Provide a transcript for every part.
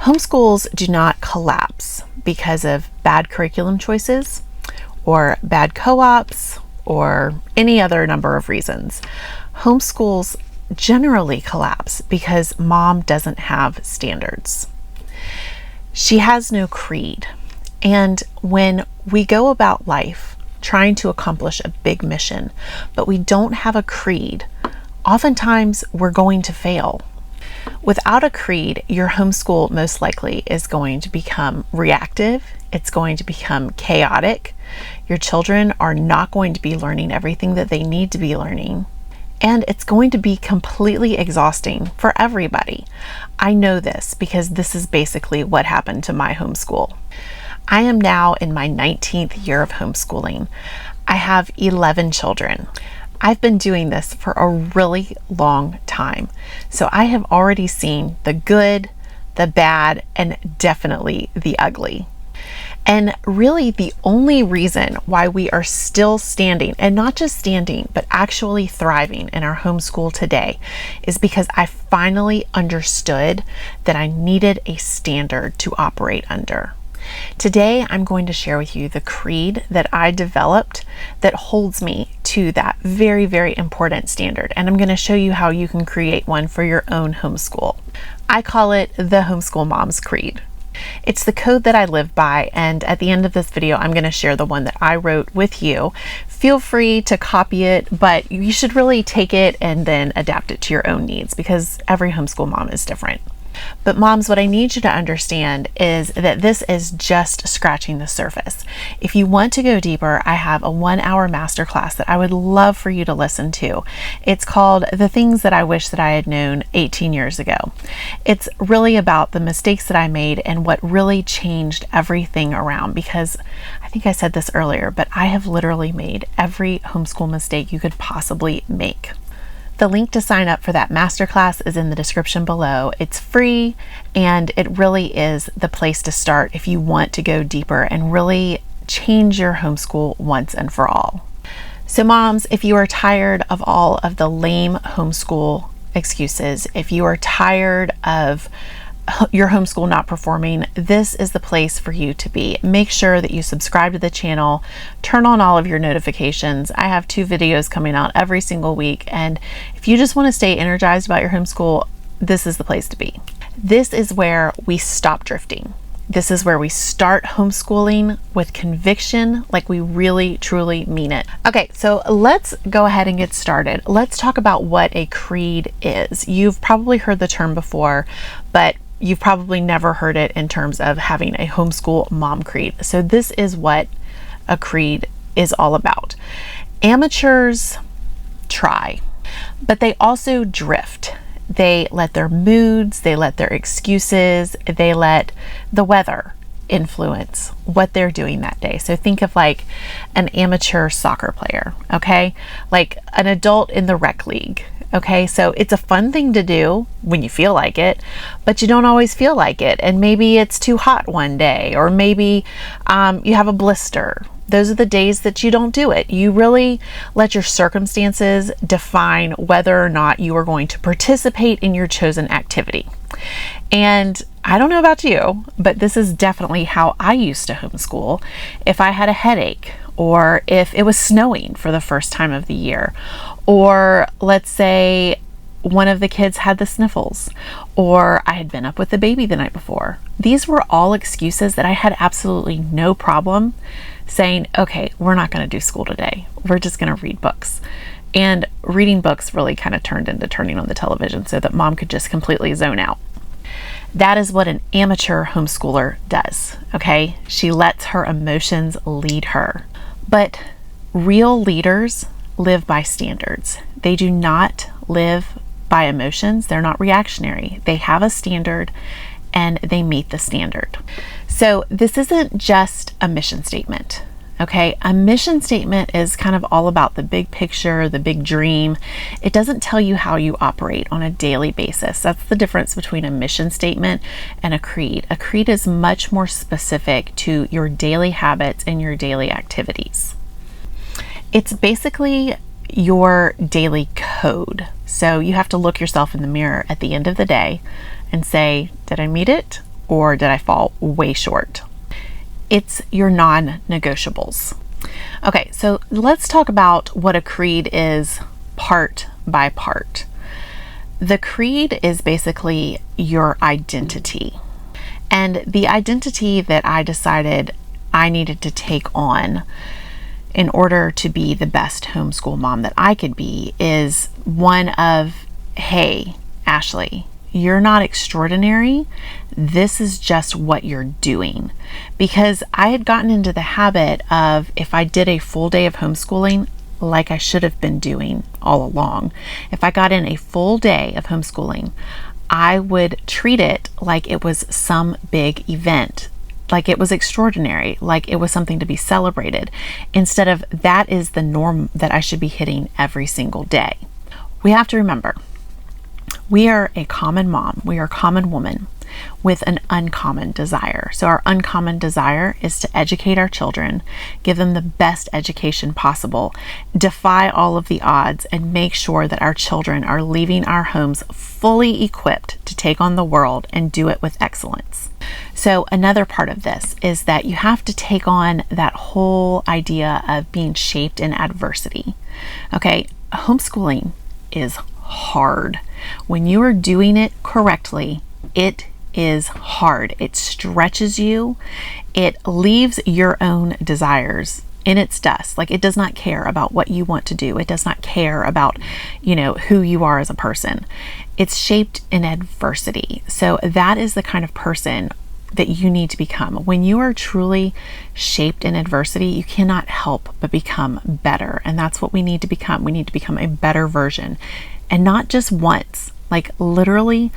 Homeschools do not collapse because of bad curriculum choices or bad co-ops or any other number of reasons. Homeschools generally collapse because mom doesn't have standards. She has no creed. And when we go about life trying to accomplish a big mission, but we don't have a creed, oftentimes we're going to fail. Without a creed, your homeschool most likely is going to become reactive. It's going to become chaotic. Your children are not going to be learning everything that they need to be learning. And it's going to be completely exhausting for everybody. I know this because this is basically what happened to my homeschool. I am now in my 19th year of homeschooling. I have 11 children. I've been doing this for a really long time. So I have already seen the good, the bad, and definitely the ugly. And really the only reason why we are still standing, and not just standing, but actually thriving in our homeschool today, is because I finally understood that I needed a standard to operate under. Today, I'm going to share with you the creed that I developed that holds me to that very, very important standard. And I'm going to show you how you can create one for your own homeschool. I call it the Homeschool Mom's Creed. It's the code that I live by, and at the end of this video, I'm going to share the one that I wrote with you. Feel free to copy it, but you should really take it and then adapt it to your own needs because every homeschool mom is different. But moms, what I need you to understand is that this is just scratching the surface. If you want to go deeper, I have a 1-hour masterclass that I would love for you to listen to. It's called The Things That I Wish That I Had Known 18 years ago. It's really about the mistakes that I made and what really changed everything around, because I think I said this earlier, but I have literally made every homeschool mistake you could possibly make. The link to sign up for that masterclass is in the description below. It's free, and it really is the place to start if you want to go deeper and really change your homeschool once and for all. So moms, if you are tired of all of the lame homeschool excuses, if you are tired of your homeschool not performing, this is the place for you to be. Make sure that you subscribe to the channel, turn on all of your notifications. I have 2 videos coming out every single week, and if you just want to stay energized about your homeschool, this is the place to be. This is where we stop drifting. This is where we start homeschooling with conviction, like we really, truly mean it. Okay, so let's go ahead and get started. Let's talk about what a creed is. You've probably heard the term before, but you've probably never heard it in terms of having a homeschool mom creed. So this is what a creed is all about. Amateurs try, but they also drift. They let their moods, they let their excuses, they let the weather influence what they're doing that day. So think of like an amateur soccer player, okay? Like an adult in the rec league. Okay, so it's a fun thing to do when you feel like it, but you don't always feel like it. And maybe it's too hot one day, or maybe you have a blister. Those are the days that you don't do it. You really let your circumstances define whether or not you are going to participate in your chosen activity. And I don't know about you, but this is definitely how I used to homeschool. If I had a headache, or if it was snowing for the first time of the year, or let's say one of the kids had the sniffles, or I had been up with the baby the night before. These were all excuses that I had absolutely no problem saying, okay, we're not going to do school today. We're just going to read books. And reading books really kind of turned into turning on the television so that mom could just completely zone out. That is what an amateur homeschooler does, okay? She lets her emotions lead her. But real leaders live by standards. They do not live by emotions. They're not reactionary. They have a standard and they meet the standard. So this isn't just a mission statement. Okay, a mission statement is kind of all about the big picture, the big dream. It doesn't tell you how you operate on a daily basis. That's the difference between a mission statement and a creed. A creed is much more specific to your daily habits and your daily activities. It's basically your daily code. So you have to look yourself in the mirror at the end of the day and say, did I meet it or did I fall way short? It's your non-negotiables. Okay, so let's talk about what a creed is part by part. The creed is basically your identity. And the identity that I decided I needed to take on in order to be the best homeschool mom that I could be is one of, hey, Ashley, you're not extraordinary. This is just what you're doing. Because I had gotten into the habit of, if I did a full day of homeschooling, like I should have been doing all along, if I got in a full day of homeschooling, I would treat it like it was some big event, like it was extraordinary, like it was something to be celebrated, instead of that is the norm that I should be hitting every single day. We have to remember, we are a common mom, we are a common woman with an uncommon desire. So our uncommon desire is to educate our children, give them the best education possible, defy all of the odds, and make sure that our children are leaving our homes fully equipped to take on the world and do it with excellence. So another part of this is that you have to take on that whole idea of being shaped in adversity. Okay, homeschooling is hard. When you are doing it correctly, it is hard. It stretches you. It leaves your own desires in its dust. Like, it does not care about what you want to do. It does not care about, who you are as a person. It's shaped in adversity. So that is the kind of person that you need to become. When you are truly shaped in adversity, you cannot help but become better. And that's what we need to become. We need to become a better version. And not just once, like literally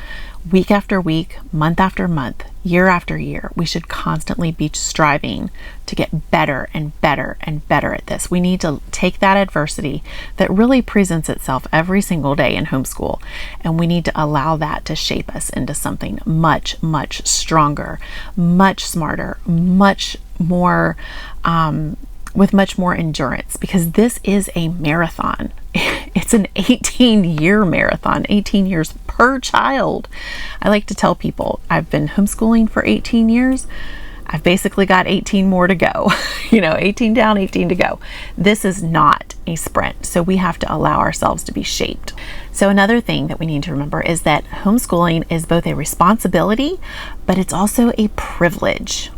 week after week, month after month, year after year. We should constantly be striving to get better and better and better at this. We need to take that adversity that really presents itself every single day in homeschool, and we need to allow that to shape us into something much, much stronger, much smarter, much more, with much more endurance, because this is a marathon. It's an 18-year marathon, 18 years per child. I like to tell people I've been homeschooling for 18 years. I've basically got 18 more to go, 18 down, 18 to go. This is not a sprint. So we have to allow ourselves to be shaped. So another thing that we need to remember is that homeschooling is both a responsibility, but it's also a privilege.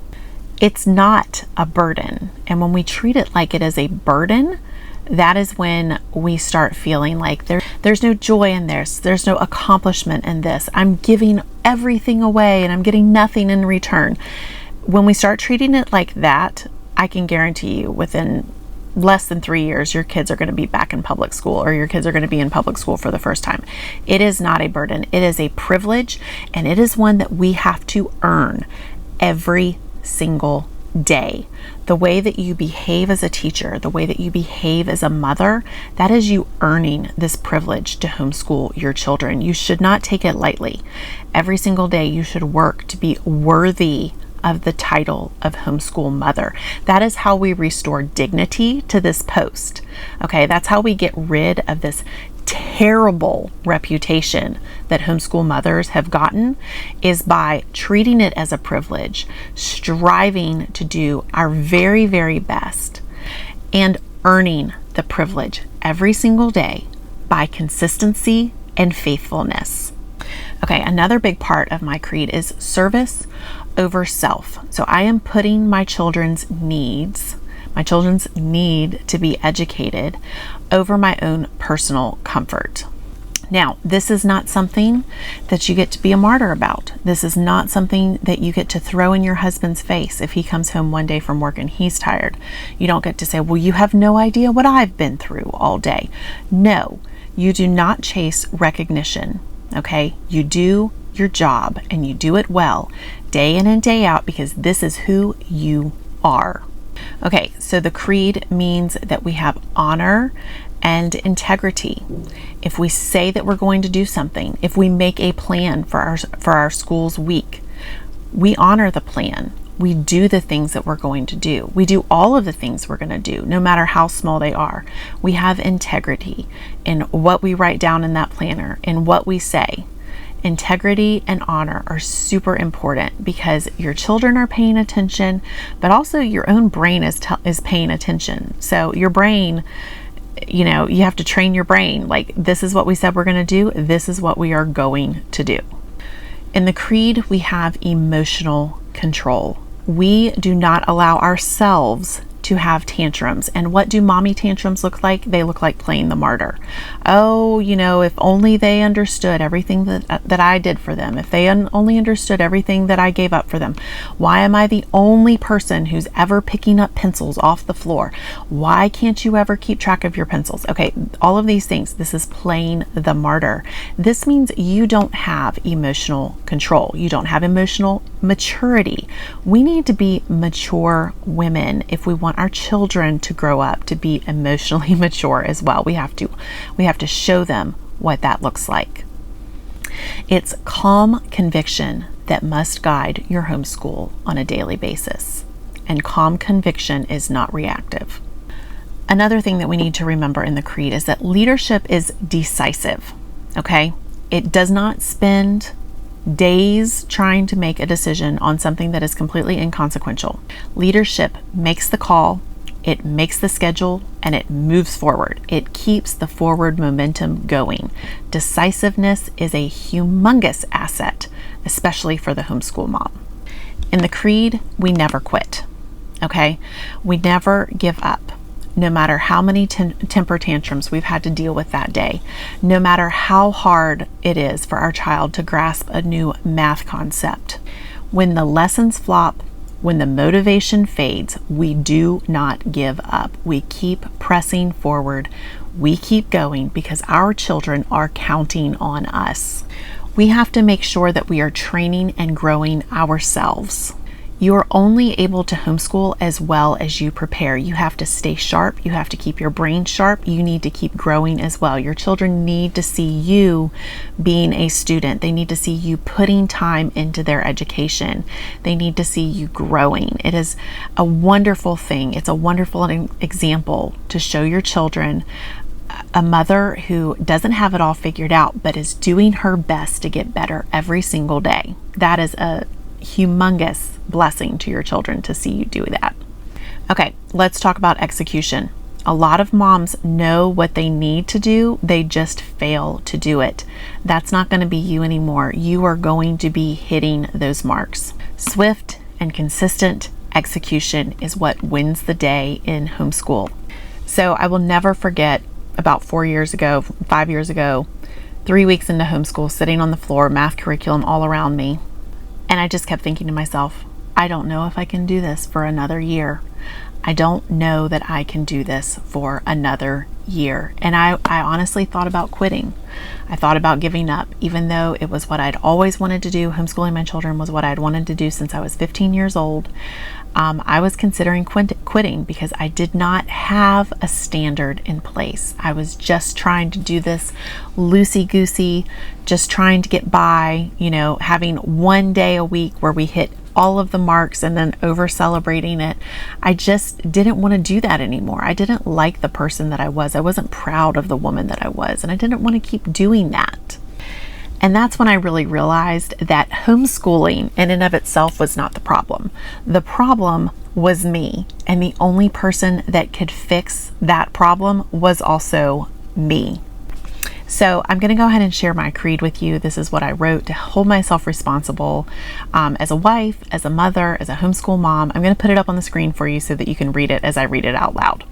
It's not a burden. And when we treat it like it is a burden, that is when we start feeling like there's no joy in this. There's no accomplishment in this. I'm giving everything away and I'm getting nothing in return. When we start treating it like that, I can guarantee you within less than 3 years, your kids are going to be back in public school, or your kids are going to be in public school for the first time. It is not a burden. It is a privilege, and it is one that we have to earn every single day. The way that you behave as a teacher, the way that you behave as a mother, that is you earning this privilege to homeschool your children. You should not take it lightly. Every single day you should work to be worthy of the title of homeschool mother. That is how we restore dignity to this post. Okay, that's how we get rid of this terrible reputation that homeschool mothers have gotten, is by treating it as a privilege, striving to do our very, very best, and earning the privilege every single day by consistency and faithfulness. Okay, another big part of my creed is service over self. So I am putting my children's need to be educated over my own personal comfort. Now, this is not something that you get to be a martyr about. This is not something that you get to throw in your husband's face if he comes home one day from work and he's tired. You don't get to say, well, you have no idea what I've been through all day. No, you do not chase recognition, okay? You do your job and you do it well, day in and day out, because this is who you are. Okay, so the creed means that we have honor and integrity. If we say that we're going to do something, if we make a plan for our school's week, we honor the plan. We do the things that we're going to do. We do all of the things we're going to do, no matter how small they are. We have integrity in what we write down in that planner, in what we say, integrity and honor are super important because your children are paying attention, but also your own brain is paying attention. So your brain, you have to train your brain. Like, this is what we said we're going to do. This is what we are going to do. In the creed, we have emotional control. We do not allow ourselves to have tantrums. And what do mommy tantrums look like? They look like playing the martyr. Oh, if only they understood everything that I did for them. If they only understood everything that I gave up for them. Why am I the only person who's ever picking up pencils off the floor? Why can't you ever keep track of your pencils? Okay, all of these things. This is playing the martyr. This means you don't have emotional control. You don't have emotional maturity. We need to be mature women if we want our children to grow up to be emotionally mature as well. We have to show them what that looks like. It's calm conviction that must guide your homeschool on a daily basis. And calm conviction is not reactive. Another thing that we need to remember in the creed is that leadership is decisive. Okay? It does not spend days trying to make a decision on something that is completely inconsequential. Leadership makes the call, it makes the schedule, and it moves forward. It keeps the forward momentum going. Decisiveness is a humongous asset, especially for the homeschool mom. In the creed, we never quit. Okay? We never give up. No matter how many temper tantrums we've had to deal with that day, no matter how hard it is for our child to grasp a new math concept. When the lessons flop, when the motivation fades, we do not give up. We keep pressing forward. We keep going because our children are counting on us. We have to make sure that we are training and growing ourselves. You are only able to homeschool as well as you prepare. You have to stay sharp. You have to keep your brain sharp. You need to keep growing as well. Your children need to see you being a student. They need to see you putting time into their education. They need to see you growing. It is a wonderful thing. It's a wonderful example to show your children a mother who doesn't have it all figured out, but is doing her best to get better every single day. That is a humongous blessing to your children to see you do that. Okay, let's talk about execution. A lot of moms know what they need to do, they just fail to do it. That's not going to be you anymore. You are going to be hitting those marks. Swift and consistent execution is what wins the day in homeschool. So I will never forget about 5 years ago, 3 weeks into homeschool, sitting on the floor, math curriculum all around me. And I just kept thinking to myself, I don't know if I can do this for another year. I don't know that I can do this for another year. And I honestly thought about quitting. I thought about giving up, even though it was what I'd always wanted to do. Homeschooling my children was what I'd wanted to do since I was 15 years old. I was considering quitting because I did not have a standard in place. I was just trying to do this loosey-goosey, just trying to get by, having one day a week where we hit all of the marks and then over celebrating it. I just didn't want to do that anymore. I didn't like the person that I was. I wasn't proud of the woman that I was, and I didn't want to keep doing that. And that's when I really realized that homeschooling in and of itself was not the problem. The problem was me, and the only person that could fix that problem was also me. So I'm going to go ahead and share my creed with you. This is what I wrote to hold myself responsible as a wife, as a mother, as a homeschool mom. I'm going to put it up on the screen for you so that you can read it as I read it out loud.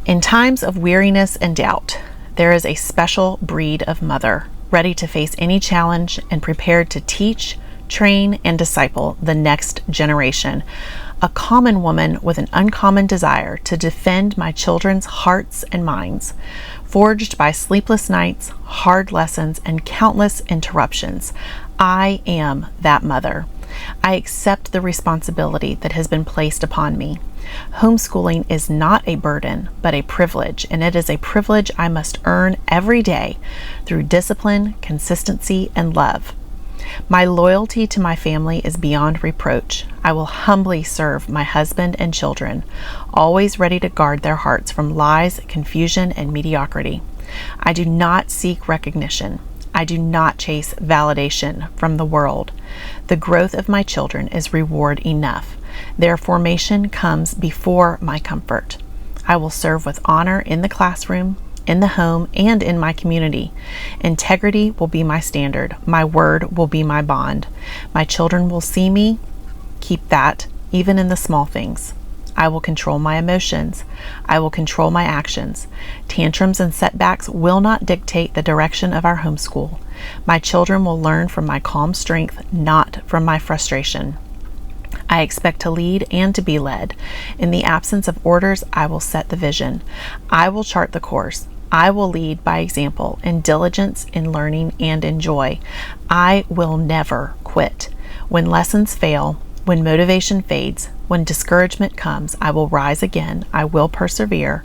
In times of weariness and doubt, there is a special breed of mother ready to face any challenge and prepared to teach, train, and disciple the next generation. A common woman with an uncommon desire to defend my children's hearts and minds, forged by sleepless nights, hard lessons, and countless interruptions. I am that mother. I accept the responsibility that has been placed upon me. Homeschooling is not a burden, but a privilege, and it is a privilege I must earn every day through discipline, consistency, and love. My loyalty to my family is beyond reproach. I will humbly serve my husband and children, always ready to guard their hearts from lies, confusion, and mediocrity. I do not seek recognition. I do not chase validation from the world. The growth of my children is reward enough. Their formation comes before my comfort. I will serve with honor in the classroom, in the home, and in my community. Integrity will be my standard. My word will be my bond. My children will see me keep that, even in the small things. I will control my emotions. I will control my actions. Tantrums and setbacks will not dictate the direction of our homeschool. My children will learn from my calm strength, not from my frustration. I expect to lead and to be led. In the absence of orders, I will set the vision. I will chart the course. I will lead by example in diligence, in learning, and in joy. I will never quit. When lessons fail, when motivation fades, when discouragement comes, I will rise again. I will persevere.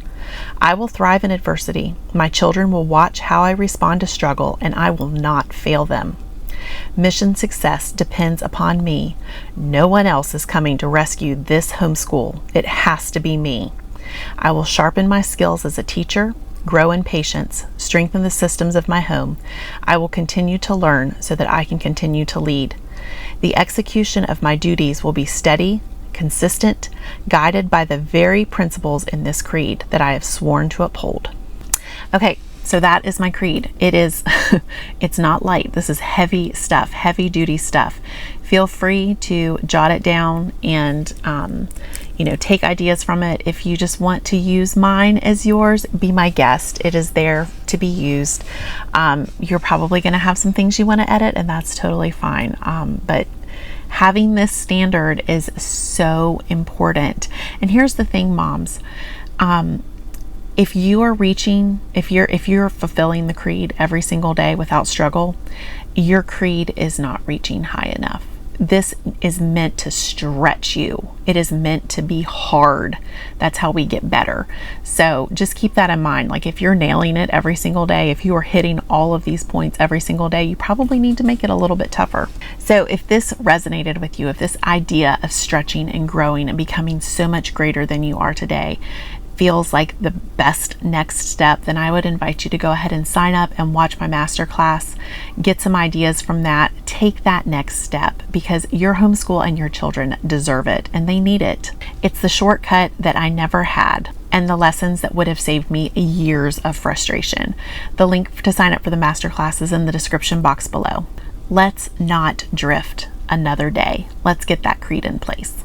I will thrive in adversity. My children will watch how I respond to struggle, and I will not fail them. Mission success depends upon me. No one else is coming to rescue this homeschool. It has to be me. I will sharpen my skills as a teacher, grow in patience, strengthen the systems of my home. I will continue to learn so that I can continue to lead. The execution of my duties will be steady, consistent, guided by the very principles in this creed that I have sworn to uphold. Okay, so that is my creed. It's not light. This is heavy stuff, heavy duty stuff. Feel free to jot it down and, take ideas from it. If you just want to use mine as yours, be my guest. It is there to be used. You're probably going to have some things you want to edit, and that's totally fine. But having this standard is so important. And here's the thing, moms. If you're fulfilling the creed every single day without struggle, your creed is not reaching high enough. This is meant to stretch you. It is meant to be hard. That's how we get better. So just keep that in mind. Like if you're nailing it every single day, if you are hitting all of these points every single day, you probably need to make it a little bit tougher. So if this resonated with you, if this idea of stretching and growing and becoming so much greater than you are today feels like the best next step, then I would invite you to go ahead and sign up and watch my masterclass. Get some ideas from that. Take that next step because your homeschool and your children deserve it and they need it. It's the shortcut that I never had and the lessons that would have saved me years of frustration. The link to sign up for the masterclass is in the description box below. Let's not drift another day. Let's get that creed in place.